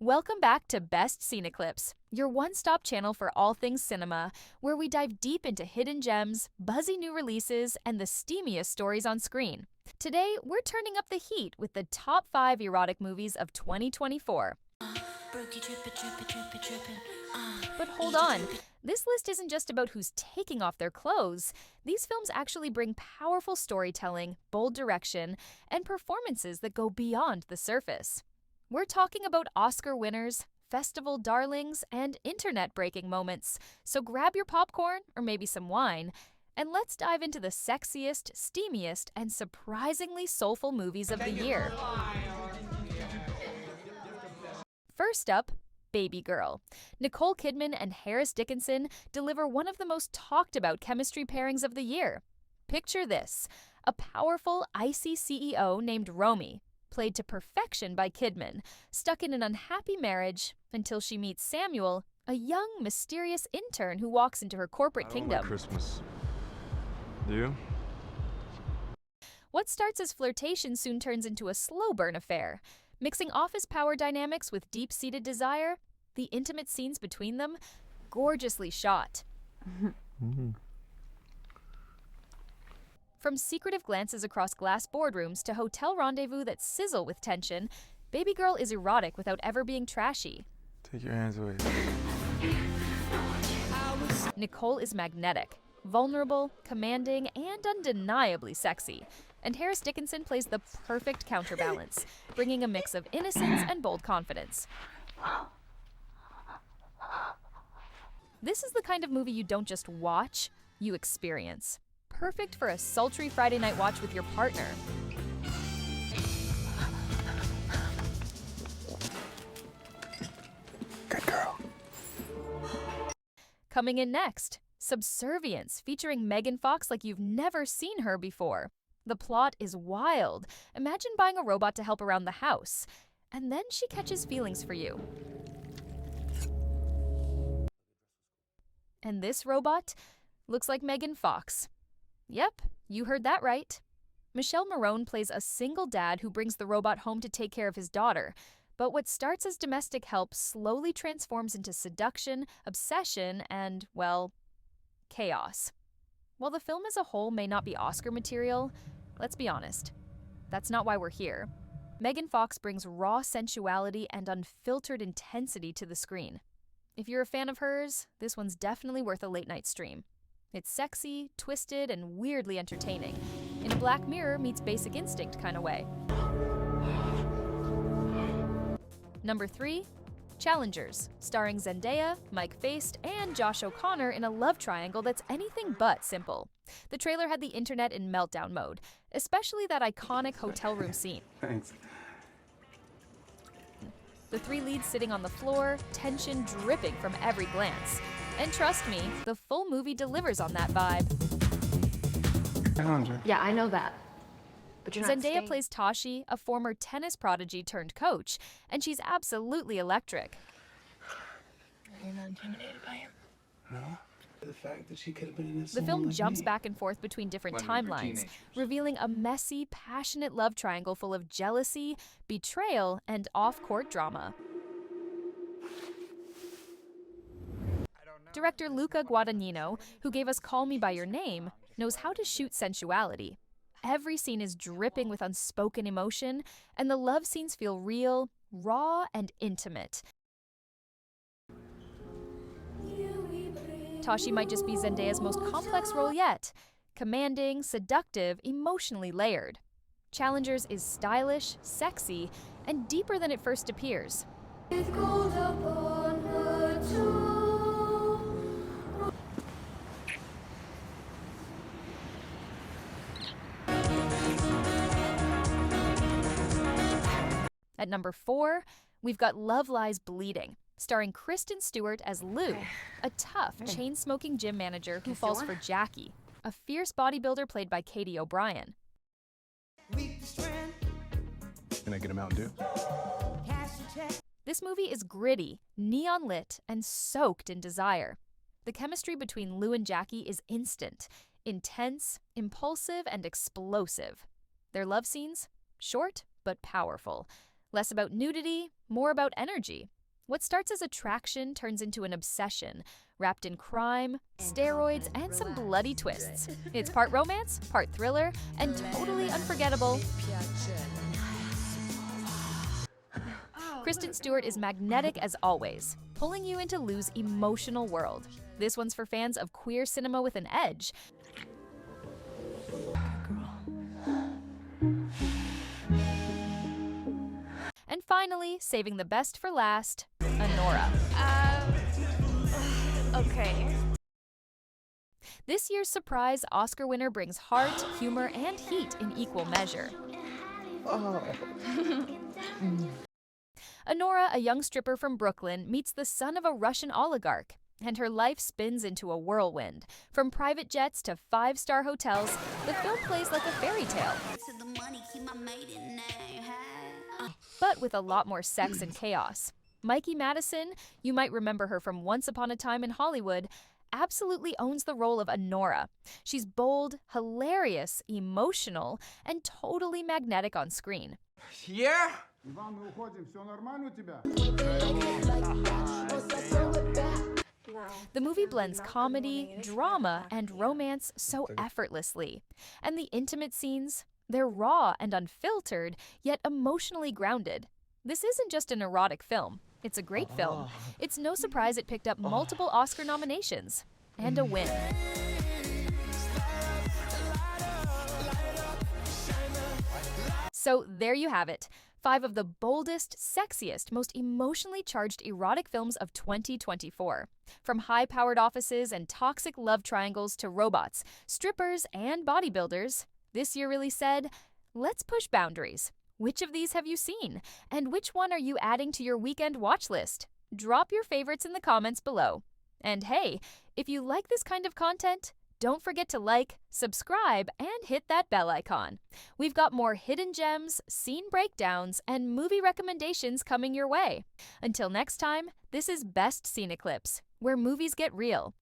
Welcome back to Best Cineclips, your one-stop channel for all things cinema, where we dive deep into hidden gems, buzzy new releases, and the steamiest stories on screen. Today, we're turning up the heat with the top 5 erotic movies of 2024. But hold on, this list isn't just about who's taking off their clothes. These films actually bring powerful storytelling, bold direction, and performances that go beyond the surface. We're talking about Oscar winners, festival darlings, and internet-breaking moments. So grab your popcorn, or maybe some wine, and let's dive into the sexiest, steamiest, and surprisingly soulful movies of the year. First up, Babygirl. Nicole Kidman and Dickinson deliver one of the most talked-about chemistry pairings of the year. Picture this: a powerful, icy CEO named Romy, played to perfection by Kidman, stuck in an unhappy marriage until she meets Samuel, a young, mysterious intern who walks into her corporate kingdom. Like Christmas. Do you? What starts as flirtation soon turns into a slow burn affair. Mixing office power dynamics with deep-seated desire, the intimate scenes between them, gorgeously shot. From secretive glances across glass boardrooms to hotel rendezvous that sizzle with tension, Babygirl is erotic without ever being trashy. Take your hands away. Nicole is magnetic, vulnerable, commanding, and undeniably sexy. And Dickinson plays the perfect counterbalance, bringing a mix of innocence and bold confidence. This is the kind of movie you don't just watch, you experience. Perfect for a sultry Friday night watch with your partner. Good girl. Coming in next, Subservience, featuring Megan Fox like you've never seen her before. The plot is wild. Imagine buying a robot to help around the house, and then she catches feelings for you. And this robot looks like Megan Fox. Yep, you heard that right. Morrone plays a single dad who brings the robot home to take care of his daughter. But what starts as domestic help slowly transforms into seduction, obsession, and, well, chaos. While the film as a whole may not be Oscar material, let's be honest, that's not why we're here. Megan Fox brings raw sensuality and unfiltered intensity to the screen. If you're a fan of hers, this one's definitely worth a late-night stream. It's sexy, twisted, and weirdly entertaining, in a Black Mirror meets Basic Instinct kind of way. Number 3, Challengers, starring Zendaya, Faist, and Josh O'Connor in a love triangle that's anything but simple. The trailer had the internet in meltdown mode, especially that iconic hotel room scene. Thanks. The 3 leads sitting on the floor, tension dripping from every glance. And trust me, the full movie delivers on that vibe. Challenger. Yeah, I know that. But you're not Zendaya staying. plays Tashi, a former tennis prodigy turned coach, and she's absolutely electric. You're not intimidated by him? No. The fact that she could have been in this. The film jumps back and forth between different timelines, revealing a messy, passionate love triangle full of jealousy, betrayal, and off-court drama. Director Luca Guadagnino, who gave us Call Me By Your Name, knows how to shoot sensuality. Every scene is dripping with unspoken emotion, and the love scenes feel real, raw, and intimate. Tashi might just be Zendaya's most complex role yet. Commanding, seductive, emotionally layered. Challengers is stylish, sexy, and deeper than it first appears. At number 4, we've got Love Lies Bleeding, starring Kristen Stewart as Lou, a tough, chain-smoking gym manager who falls for Jackie, a fierce bodybuilder played by Katy O'Brien. Can I get a Mountain Dew? This movie is gritty, neon-lit, and soaked in desire. The chemistry between Lou and Jackie is instant, intense, impulsive, and explosive. Their love scenes? Short, but powerful. Less about nudity, more about energy. What starts as attraction turns into an obsession, wrapped in crime, steroids, and some bloody twists. It's part romance, part thriller, and totally unforgettable. Kristen Stewart is magnetic as always, pulling you into Lou's emotional world. This one's for fans of queer cinema with an edge. And finally, saving the best for last, Anora. Okay. This year's surprise Oscar winner brings heart, humor, and heat in equal measure. Anora, a young stripper from Brooklyn, meets the son of a Russian oligarch, and her life spins into a whirlwind. From private jets to five-star hotels, the film plays like a fairy tale, but with a lot more sex and chaos. Mikey Madison, you might remember her from Once Upon a Time in Hollywood, absolutely owns the role of Anora. She's bold, hilarious, emotional, and totally magnetic on screen. Yeah? The movie blends comedy, drama, and romance so effortlessly. And the intimate scenes, they're raw and unfiltered, yet emotionally grounded. This isn't just an erotic film. It's a great film. It's no surprise it picked up multiple Oscar nominations. And a win. So there you have it. 5 of the boldest, sexiest, most emotionally charged erotic films of 2024. From high-powered offices and toxic love triangles to robots, strippers, and bodybuilders, this year really said, let's push boundaries. Which of these have you seen? And which one are you adding to your weekend watch list? Drop your favorites in the comments below. And hey, if you like this kind of content, don't forget to like, subscribe, and hit that bell icon. We've got more hidden gems, scene breakdowns, and movie recommendations coming your way. Until next time, this is Best Scene Eclipse, where movies get real.